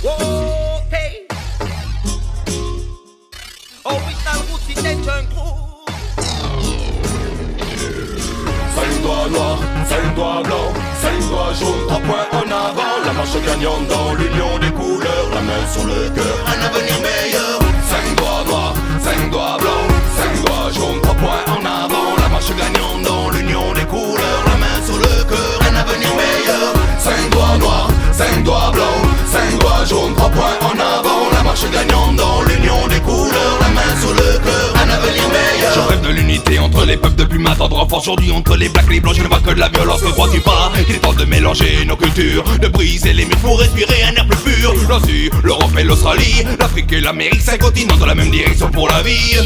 Ok. Original Roots Vintage Crew. 5 doigts noirs, 5 doigts blancs, 5 doigts jaunes, 3 points en avant. La marche gagnante dans l'union des couleurs, la main sur le cœur, un avenir meilleur. 5 doigts noirs, 5 doigts blancs, 5 doigts jaunes, 3 points en avant. La marche gagnante dans l'union des couleurs, la main sur le cœur, un avenir meilleur. 5 doigts noirs, 5 doigts blancs, 5 doigts jaunes, 3 points en avant. La marche gagnante dans l'union des couleurs, la main sur le cœur, un avenir meilleur. Je rêve de l'unité entre les peuples depuis ma tendre enfance. Aujourd'hui entre les blacks et les blancs, je ne vois que de la violence. Ne crois-tu pas qu'il est temps de mélanger nos cultures, de briser les murs pour respirer un air plus pur? L'Asie, l'Europe et l'Australie, l'Afrique et l'Amérique, 5 continents dans la même direction pour la vie.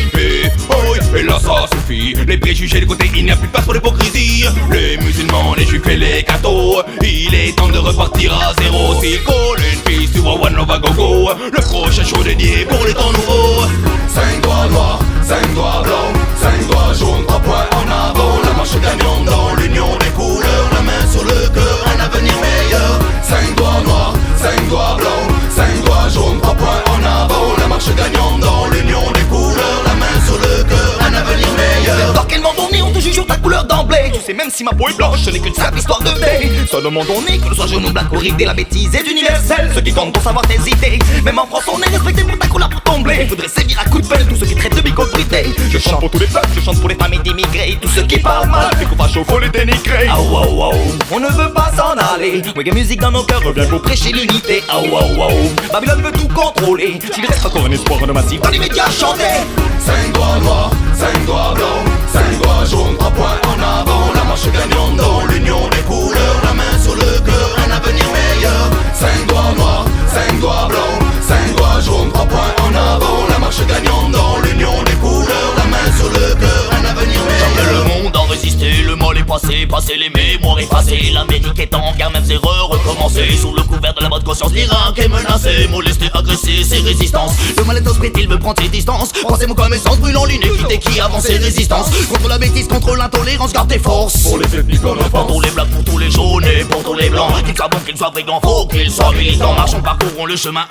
Et là ça suffit, les préjugés de côté, il n'y a plus de place pour l'hypocrisie. Les musulmans, les juifs et les cathos, il est temps de repartir à zéro. S'il colle une piste, tu vois One Love à gogo, le prochain show dédié pour les temps nouveaux. 5 doigts noirs, 5 doigts blancs, 5 doigts jaunes, 3 points en avant. La marche gagnante dans l'union des couleurs, la main sur le cœur, un avenir meilleur. 5 doigts noirs, 5 doigts blancs, 5 doigts jaunes, 3 points en avant. La marche gagnante dans l'union des couleurs, la main sur le cœur, un avenir meilleur. Dans quel monde on est, on te juge sur ta couleur d'emblée. Tu sais même si ma peau est blanche, ce n'est qu'une simple histoire de thé. Seul au monde on est, que ce soit jaune ou black ou ridé, la bêtise est universelle. Ce qui compte pour savoir tes idées. Même en France on est respecté pour ta couleur pour ton blé. Faudrait sévir à coups de pelle tous ceux qui traitent de bicobrité. Je chante pour tous les peuples, je chante pour les familles d'immigrés. Tous ceux qui parlent mal, et qu'on va chaud, faut les dénigrer. Ah wow wow, on ne veut pas s'en aller. Reggae musique dans nos cœurs revient pour prêcher l'unité. Ah wow wow, Babylone veut tout contrôler. S'il reste encore un espoir de massif, dans les médias chanter. 5 doigts noirs, 5 doigts blancs, 5 doigts jaunes, 3 points en avant. La marche gagnante dans l'union des couleurs, la main sur le cœur, un avenir meilleur. 5 doigts noirs, 5 doigts blancs, 5 doigts jaunes, 3 points en avant. La marche gagnante dans l'union des couleurs, la main sur le cœur, un avenir meilleur. Le monde a résisté, le mal est passé, passer les mémoires effacées. L'Amérique est en guerre, mêmes erreurs recommencer. Sous le couvert de la bonne conscience, l'Irak est menacé, molesté, agressé, ses résistances. Le mal est au sprit, il veut prendre ses distances. Pensez-moi comme essence, brûlant l'inéquité qui avance ses résistances. Contre la bêtise, contre l'intolérance, garde tes forces. Pour les ethniques en Pour tous les blacks, pour tous les jaunes et pour tous les blancs. Qu'ils soient bons, qu'ils soient brigands, faut qu'ils soient militants. Marchons, parcourons le chemin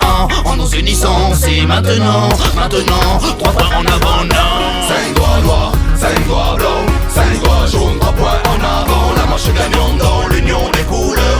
1 en nous unissant. C'est maintenant, 3 points en avant, non. 5 doigts noirs, 5 doigts blancs, 5 doigts jaunes, 3 points en avant. La marche gagnante dans l'union des couleurs.